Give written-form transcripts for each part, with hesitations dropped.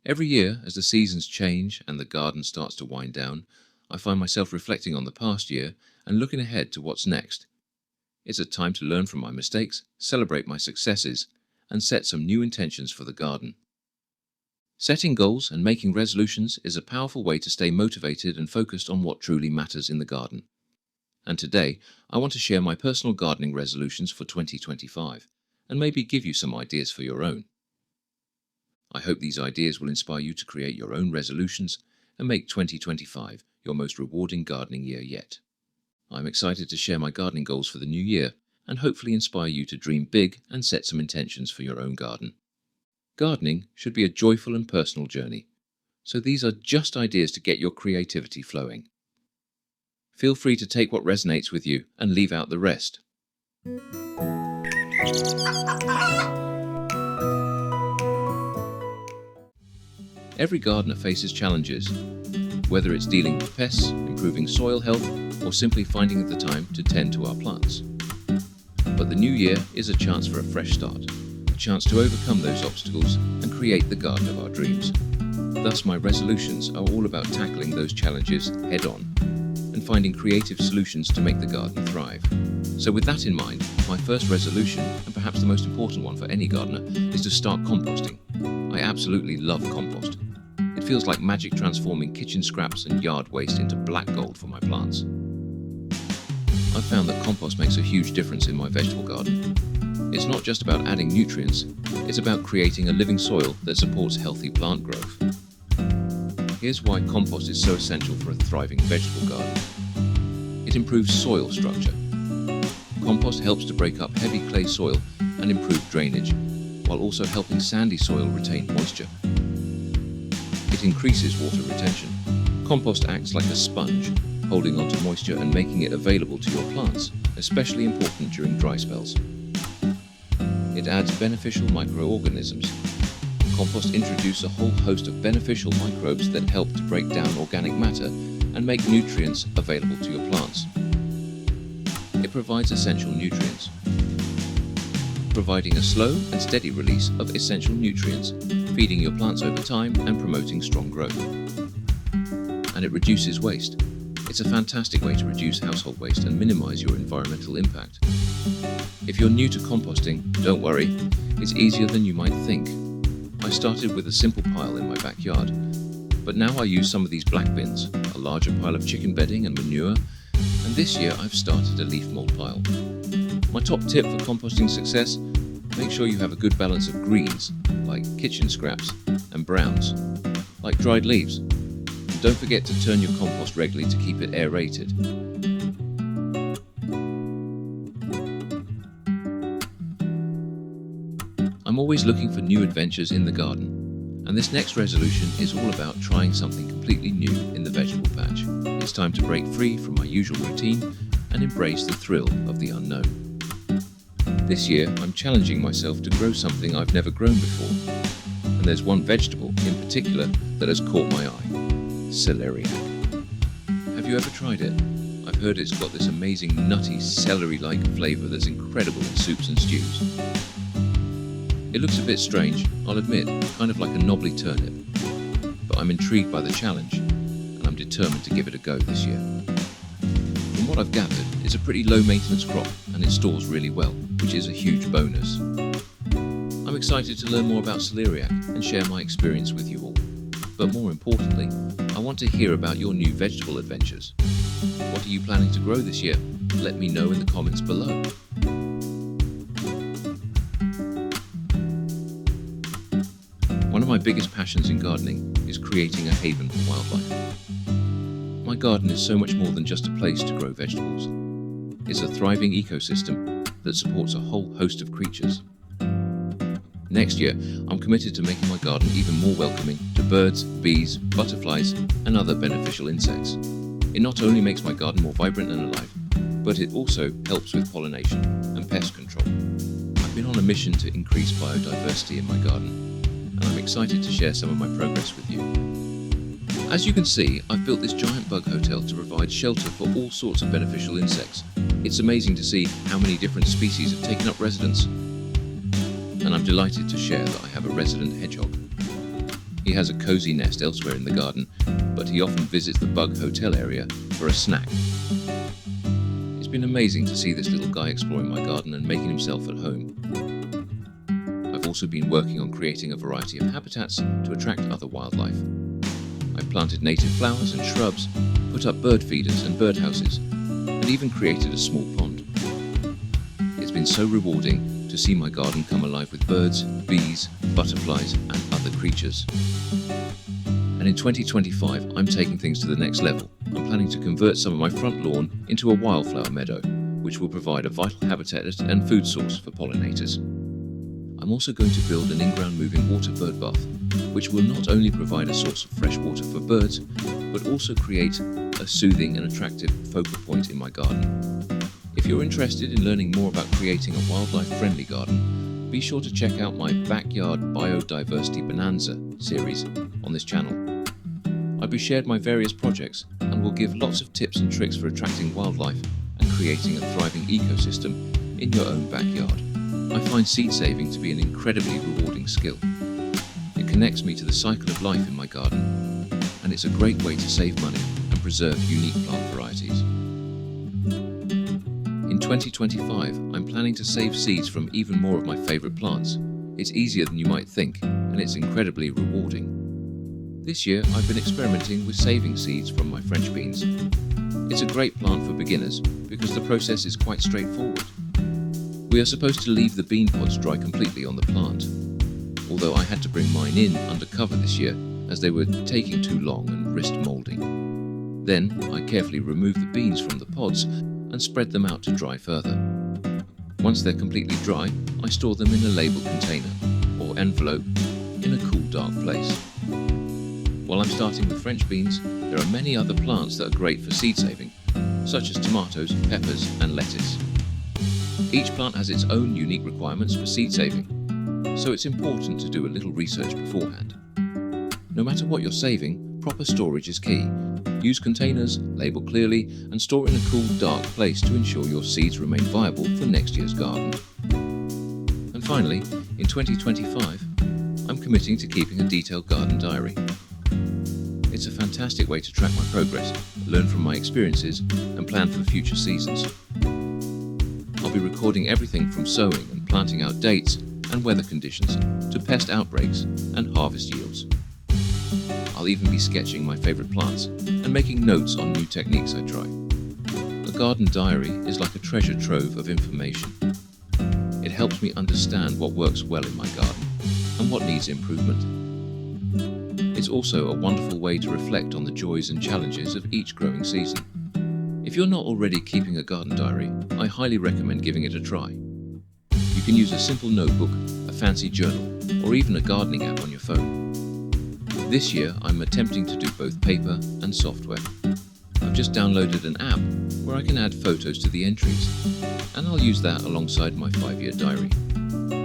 Every year, as the seasons change and the garden starts to wind down, I find myself reflecting on the past year and looking ahead to what's next. It's a time to learn from my mistakes, celebrate my successes, and set some new intentions for the garden. Setting goals and making resolutions is a powerful way to stay motivated and focused on what truly matters in the garden. And today, I want to share my personal gardening resolutions for 2025 and maybe give you some ideas for your own. I hope these ideas will inspire you to create your own resolutions and make 2025 your most rewarding gardening year yet. I'm excited to share my gardening goals for the new year and hopefully inspire you to dream big and set some intentions for your own garden. Gardening should be a joyful and personal journey, so these are just ideas to get your creativity flowing. Feel free to take what resonates with you and leave out the rest. Every gardener faces challenges, whether it's dealing with pests, improving soil health, or simply finding the time to tend to our plants. But the new year is a chance for a fresh start, a chance to overcome those obstacles and create the garden of our dreams. Thus, my resolutions are all about tackling those challenges head on and finding creative solutions to make the garden thrive. So with that in mind, my first resolution, and perhaps the most important one for any gardener, is to start composting. I absolutely love compost. It feels like magic transforming kitchen scraps and yard waste into black gold for my plants. I've found that compost makes a huge difference in my vegetable garden. It's not just about adding nutrients, it's about creating a living soil that supports healthy plant growth. Here's why compost is so essential for a thriving vegetable garden. It improves soil structure. Compost helps to break up heavy clay soil and improve drainage, while also helping sandy soil retain moisture. It increases water retention. Compost acts like a sponge, holding onto moisture and making it available to your plants, especially important during dry spells. It adds beneficial microorganisms. Compost introduces a whole host of beneficial microbes that help to break down organic matter and make nutrients available to your plants. It provides essential nutrients, providing a slow and steady release of essential nutrients, feeding your plants over time and promoting strong growth. And it reduces waste. It's a fantastic way to reduce household waste and minimize your environmental impact. If you're new to composting, don't worry, it's easier than you might think. I started with a simple pile in my backyard, but now I use some of these black bins, a larger pile of chicken bedding and manure, and this year I've started a leaf mold pile. My top tip for composting success: make sure you have a good balance of greens, like kitchen scraps, and browns, like dried leaves. And don't forget to turn your compost regularly to keep it aerated. I'm always looking for new adventures in the garden, and this next resolution is all about trying something completely new in the vegetable patch. It's time to break free from my usual routine and embrace the thrill of the unknown. This year, I'm challenging myself to grow something I've never grown before, and there's one vegetable in particular that has caught my eye: celeriac. Have you ever tried it? I've heard it's got this amazing nutty celery-like flavour that's incredible in soups and stews. It looks a bit strange, I'll admit, kind of like a knobbly turnip, but I'm intrigued by the challenge, and I'm determined to give it a go this year. From what I've gathered, it's a pretty low-maintenance crop, and it stores really well, which is a huge bonus. I'm excited to learn more about celeriac and share my experience with you all. But more importantly, I want to hear about your new vegetable adventures. What are you planning to grow this year? Let me know in the comments below. One of my biggest passions in gardening is creating a haven for wildlife. My garden is so much more than just a place to grow vegetables. It's a thriving ecosystem that supports a whole host of creatures. Next year, I'm committed to making my garden even more welcoming to birds, bees, butterflies, and other beneficial insects. It not only makes my garden more vibrant and alive, but it also helps with pollination and pest control. I've been on a mission to increase biodiversity in my garden, and I'm excited to share some of my progress with you. As you can see, I've built this giant bug hotel to provide shelter for all sorts of beneficial insects. It's amazing to see how many different species have taken up residence. And I'm delighted to share that I have a resident hedgehog. He has a cozy nest elsewhere in the garden, but he often visits the bug hotel area for a snack. It's been amazing to see this little guy exploring my garden and making himself at home. I've also been working on creating a variety of habitats to attract other wildlife. I've planted native flowers and shrubs, put up bird feeders and birdhouses, and even created a small pond. It's been so rewarding to see my garden come alive with birds, bees, butterflies, and other creatures. And in 2025, I'm taking things to the next level. I'm planning to convert some of my front lawn into a wildflower meadow, which will provide a vital habitat and food source for pollinators. I'm also going to build an in-ground moving water bird bath, which will not only provide a source of fresh water for birds, but also create a soothing and attractive focal point in my garden. If you're interested in learning more about creating a wildlife-friendly garden, be sure to check out my Backyard Biodiversity Bonanza series on this channel. I'll be shared my various projects and will give lots of tips and tricks for attracting wildlife and creating a thriving ecosystem in your own backyard. I find seed saving to be an incredibly rewarding skill. It connects me to the cycle of life in my garden, and it's a great way to save money and preserve unique plant varieties. In 2025, I'm planning to save seeds from even more of my favourite plants. It's easier than you might think, and it's incredibly rewarding. This year, I've been experimenting with saving seeds from my French beans. It's a great plant for beginners because the process is quite straightforward. We are supposed to leave the bean pods dry completely on the plant, although I had to bring mine in under cover this year as they were taking too long and risked moulding. Then I carefully remove the beans from the pods and spread them out to dry further. Once they're completely dry, I store them in a labelled container or envelope in a cool, dark place. While I'm starting with French beans, there are many other plants that are great for seed saving, such as tomatoes, peppers, and lettuce. Each plant has its own unique requirements for seed saving, so it's important to do a little research beforehand. No matter what you're saving, proper storage is key. Use containers, label clearly, and store in a cool, dark place to ensure your seeds remain viable for next year's garden. And finally, in 2025, I'm committing to keeping a detailed garden diary. It's a fantastic way to track my progress, learn from my experiences, and plan for future seasons. I'll be recording everything from sowing and planting out dates and weather conditions to pest outbreaks and harvest yields. I'll even be sketching my favourite plants and making notes on new techniques I try. A garden diary is like a treasure trove of information. It helps me understand what works well in my garden and what needs improvement. It's also a wonderful way to reflect on the joys and challenges of each growing season. If you're not already keeping a garden diary, I highly recommend giving it a try. You can use a simple notebook, a fancy journal, or even a gardening app on your phone. This year, I'm attempting to do both paper and software. I've just downloaded an app where I can add photos to the entries, and I'll use that alongside my 5-year diary.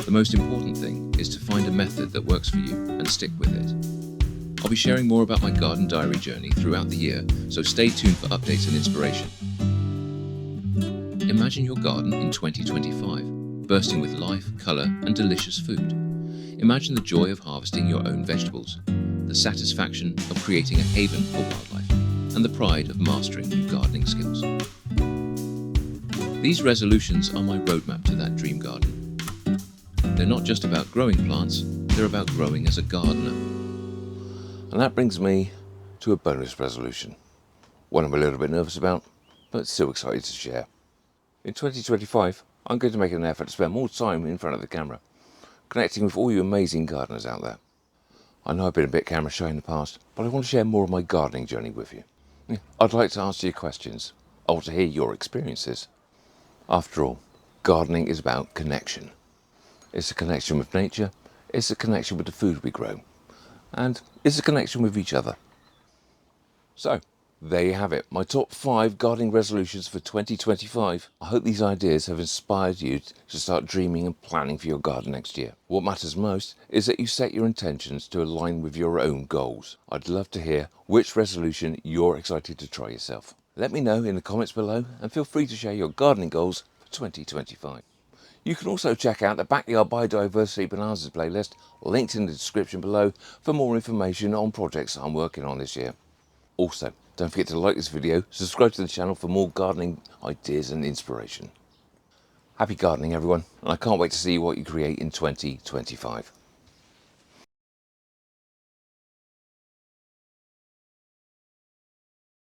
The most important thing is to find a method that works for you and stick with it. I'll be sharing more about my garden diary journey throughout the year, so stay tuned for updates and inspiration. Imagine your garden in 2025, bursting with life, colour and delicious food. Imagine the joy of harvesting your own vegetables, the satisfaction of creating a haven for wildlife, and the pride of mastering new gardening skills. These resolutions are my roadmap to that dream garden. They're not just about growing plants, they're about growing as a gardener. And that brings me to a bonus resolution, one I'm a little bit nervous about, but still excited to share. In 2025, I'm going to make an effort to spend more time in front of the camera, connecting with all you amazing gardeners out there. I know I've been a bit camera shy in the past, but I want to share more of my gardening journey with you. I'd like to answer your questions. I want to hear your experiences. After all, gardening is about connection. It's a connection with nature, it's a connection with the food we grow, and it's a connection with each other. So, there you have it, my top 5 gardening resolutions for 2025. I hope these ideas have inspired you to start dreaming and planning for your garden next year. What matters most is that you set your intentions to align with your own goals. I'd love to hear which resolution you're excited to try yourself. Let me know in the comments below and feel free to share your gardening goals for 2025. You can also check out the Backyard Biodiversity Bonanzas playlist, linked in the description below, for more information on projects I'm working on this year. Also, don't forget to like this video, subscribe to the channel for more gardening ideas and inspiration. Happy gardening everyone, and I can't wait to see what you create in 2025.